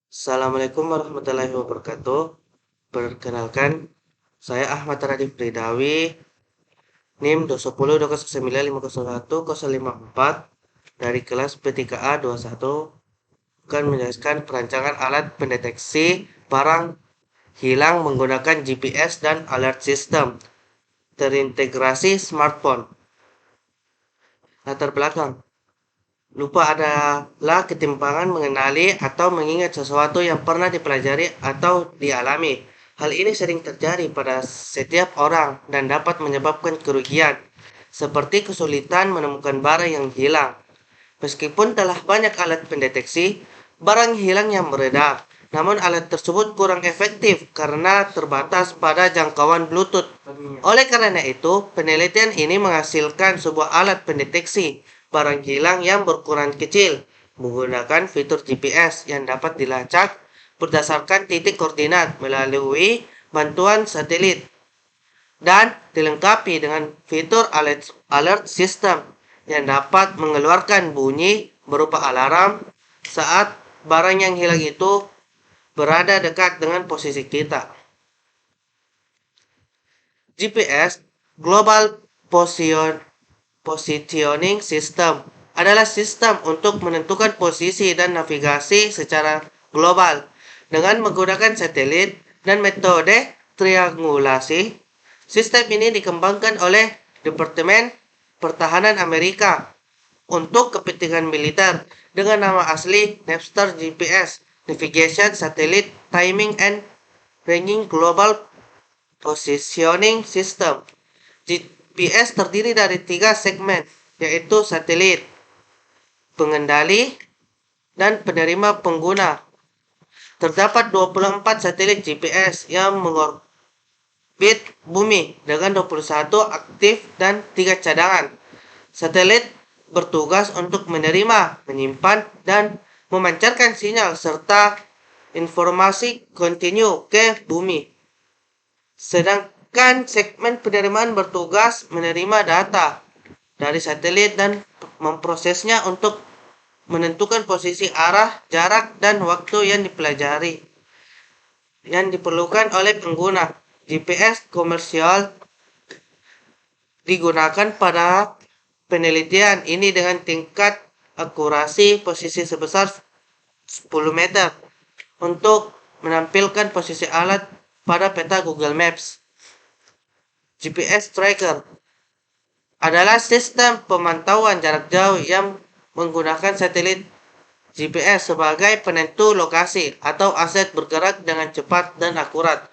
Assalamualaikum warahmatullahi wabarakatuh. Perkenalkan, saya Ahmad Radif Pridawi, NIM 210.209.501.054 dari kelas P3A 21 akan menjelaskan perancangan alat pendeteksi barang hilang menggunakan GPS dan alert system terintegrasi smartphone. Latar belakang lupa adalah ketimpangan mengenali atau mengingat sesuatu yang pernah dipelajari atau dialami. Hal ini sering terjadi pada setiap orang dan dapat menyebabkan kerugian, seperti kesulitan menemukan barang yang hilang. Meskipun telah banyak alat pendeteksi barang hilang yang beredar, namun alat tersebut kurang efektif karena terbatas pada jangkauan Bluetooth. Oleh karena itu, penelitian ini menghasilkan sebuah alat pendeteksi barang hilang yang berukuran kecil menggunakan fitur GPS yang dapat dilacak berdasarkan titik koordinat melalui bantuan satelit dan dilengkapi dengan fitur alert system yang dapat mengeluarkan bunyi berupa alarm saat barang yang hilang itu berada dekat dengan posisi kita. GPS Global Positioning System adalah sistem untuk menentukan posisi dan navigasi secara global dengan menggunakan satelit dan metode triangulasi. Sistem ini dikembangkan oleh Departemen Pertahanan Amerika untuk kepentingan militer dengan nama asli Napster GPS Navigation Satellite Timing and Ranging Global Positioning System. GPS terdiri dari 3 segmen, yaitu satelit, pengendali, dan penerima pengguna. Terdapat 24 satelit GPS yang mengorbit bumi dengan 21 aktif dan 3 cadangan. Satelit bertugas untuk menerima, menyimpan, dan memancarkan sinyal serta informasi kontinu ke bumi. Sedangkan segmen penerimaan bertugas menerima data dari satelit dan memprosesnya untuk menentukan posisi arah, jarak, dan waktu yang dipelajari yang diperlukan oleh pengguna. GPS komersial digunakan pada penelitian ini dengan tingkat akurasi posisi sebesar 10 meter untuk menampilkan posisi alat pada peta Google Maps. GPS Tracker adalah sistem pemantauan jarak jauh yang menggunakan satelit GPS sebagai penentu lokasi atau aset bergerak dengan cepat dan akurat.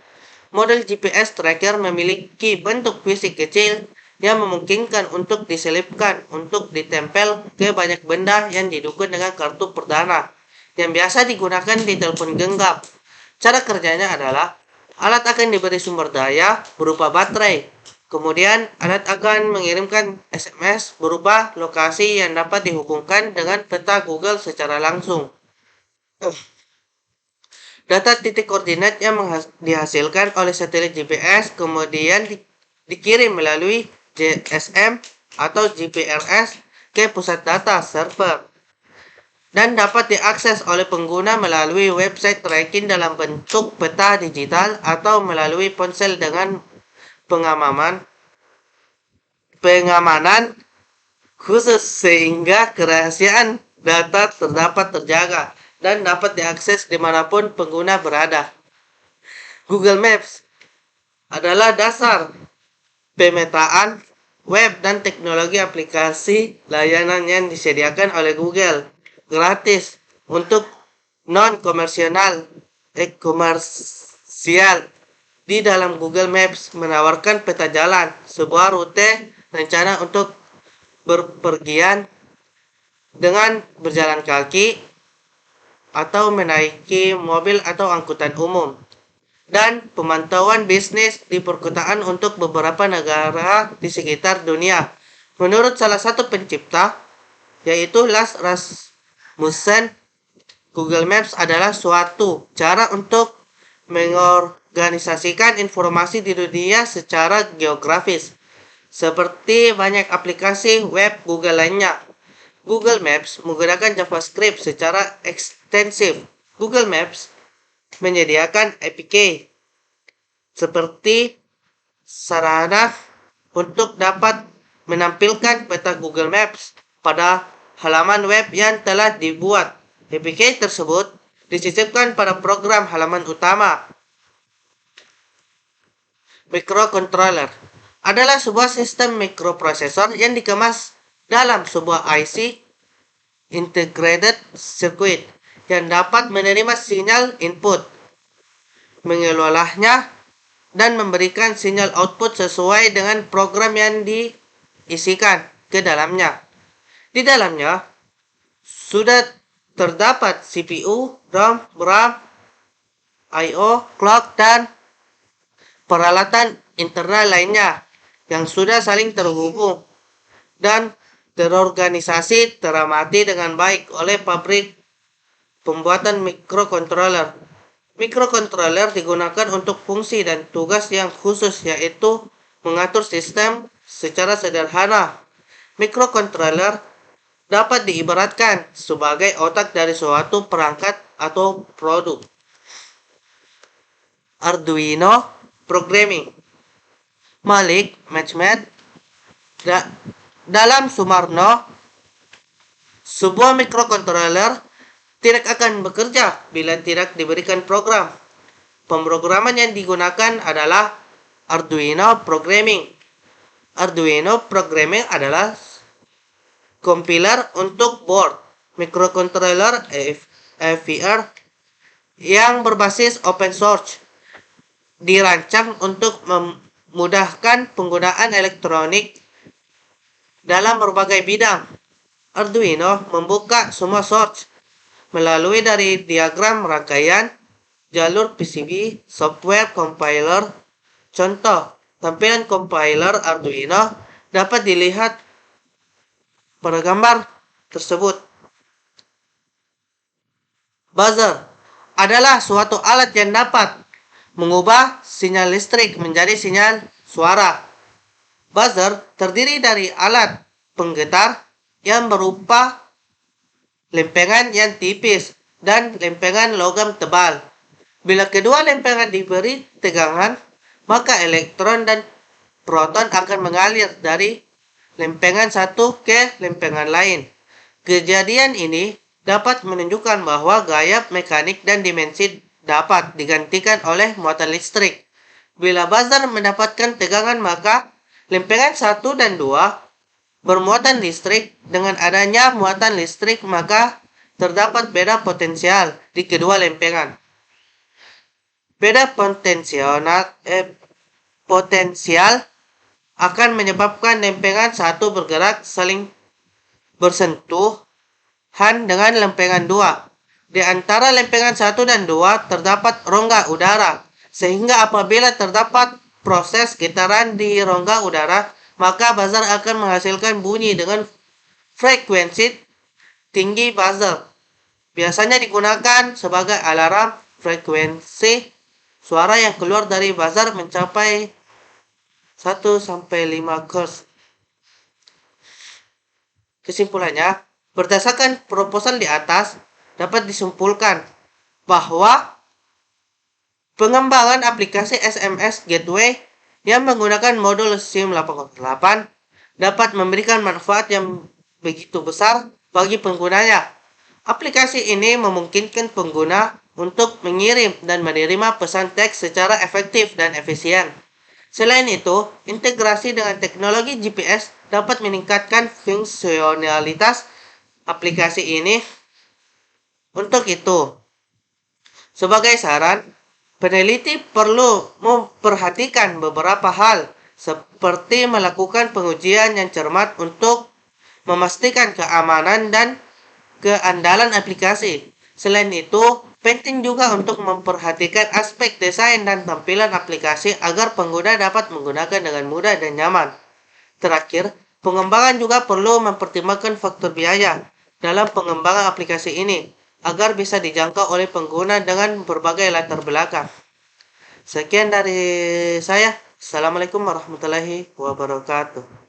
Model GPS tracker memiliki bentuk fisik kecil yang memungkinkan untuk diselipkan untuk ditempel ke banyak benda yang didukung dengan kartu perdana yang biasa digunakan di telepon genggam. Cara kerjanya adalah alat akan diberi sumber daya berupa baterai. Kemudian alat akan mengirimkan SMS berupa lokasi yang dapat dihubungkan dengan peta Google secara langsung. Data titik koordinat yang dihasilkan oleh satelit GPS kemudian dikirim melalui GSM atau GPRS ke pusat data server dan dapat diakses oleh pengguna melalui website tracking dalam bentuk peta digital atau melalui ponsel dengan pengamanan khusus sehingga kerahasiaan data terjaga dan dapat diakses dimanapun pengguna berada. Google Maps adalah dasar pemetaan web dan teknologi aplikasi layanan yang disediakan oleh Google gratis untuk non-komersial. Di dalam Google Maps menawarkan peta jalan, sebuah rute rencana untuk berpergian dengan berjalan kaki atau menaiki mobil atau angkutan umum, dan pemantauan bisnis di perkotaan untuk beberapa negara di sekitar dunia. Menurut salah satu pencipta, yaitu Lars Rasmussen, Google Maps adalah suatu cara untuk mengorganisasikan informasi di dunia secara geografis. Seperti banyak aplikasi web Google lainnya, Google Maps menggunakan JavaScript secara ekstensif Google Maps menyediakan APK seperti sarana untuk dapat menampilkan peta Google Maps pada halaman web yang telah dibuat. APK tersebut disisipkan pada program halaman utama. Microcontroller adalah sebuah sistem mikroprosesor yang dikemas dalam sebuah IC integrated circuit yang dapat menerima sinyal input, mengelolanya, dan memberikan sinyal output sesuai dengan program yang diisikan ke dalamnya. Di dalamnya sudah terdapat CPU, RAM, I/O, clock, dan peralatan internal lainnya yang sudah saling terhubung dan terorganisasi teramati dengan baik oleh pabrik pembuatan mikrokontroler. Mikrokontroler digunakan untuk fungsi dan tugas yang khusus, yaitu mengatur sistem secara sederhana. Mikrokontroler dapat diibaratkan sebagai otak dari suatu perangkat atau produk. Arduino Programming. Malik Mehmet dalam Sumarno, sebuah mikrokontroler tidak akan bekerja bila tidak diberikan program. Pemrograman yang digunakan adalah Arduino Programming. Arduino Programming adalah compiler untuk board mikrokontroler AVR yang berbasis open source. Dirancang untuk memudahkan penggunaan elektronik dalam berbagai bidang. Arduino membuka semua source melalui dari diagram rangkaian, jalur PCB, software compiler. Contoh, tampilan compiler Arduino dapat dilihat pada gambar tersebut. Buzzer adalah suatu alat yang dapat mengubah sinyal listrik menjadi sinyal suara. Buzzer terdiri dari alat penggetar yang berupa lempengan yang tipis dan lempengan logam tebal. Bila kedua lempengan diberi tegangan, maka elektron dan proton akan mengalir dari lempengan satu ke lempengan lain. Kejadian ini dapat menunjukkan bahwa gaya mekanik dan dimensi dapat digantikan oleh muatan listrik. Bila buzzer mendapatkan tegangan, maka lempengan 1 dan 2 bermuatan listrik. Dengan adanya muatan listrik, maka terdapat beda potensial di kedua lempengan. Beda potensial akan menyebabkan lempengan 1 bergerak saling bersentuhan dengan lempengan 2. Di antara lempengan 1 dan 2 terdapat rongga udara, sehingga apabila terdapat proses getaran di rongga udara, maka buzzer akan menghasilkan bunyi dengan frekuensi tinggi. Buzzer biasanya digunakan sebagai alarm. Frekuensi suara yang keluar dari buzzer mencapai 1-5 Hz. Kesimpulannya, berdasarkan proposal di atas, dapat disimpulkan bahwa pengembangan aplikasi SMS Gateway yang menggunakan modul SIM808 dapat memberikan manfaat yang begitu besar bagi penggunanya. Aplikasi ini memungkinkan pengguna untuk mengirim dan menerima pesan teks secara efektif dan efisien. Selain itu, integrasi dengan teknologi GPS dapat meningkatkan fungsionalitas aplikasi ini. Untuk itu, sebagai saran, peneliti perlu memperhatikan beberapa hal, seperti melakukan pengujian yang cermat untuk memastikan keamanan dan keandalan aplikasi. Selain itu, penting juga untuk memperhatikan aspek desain dan tampilan aplikasi agar pengguna dapat menggunakan dengan mudah dan nyaman. Terakhir, pengembangan juga perlu mempertimbangkan faktor biaya dalam pengembangan aplikasi ini, agar bisa dijangkau oleh pengguna dengan berbagai latar belakang. Sekian dari saya. Assalamualaikum warahmatullahi wabarakatuh.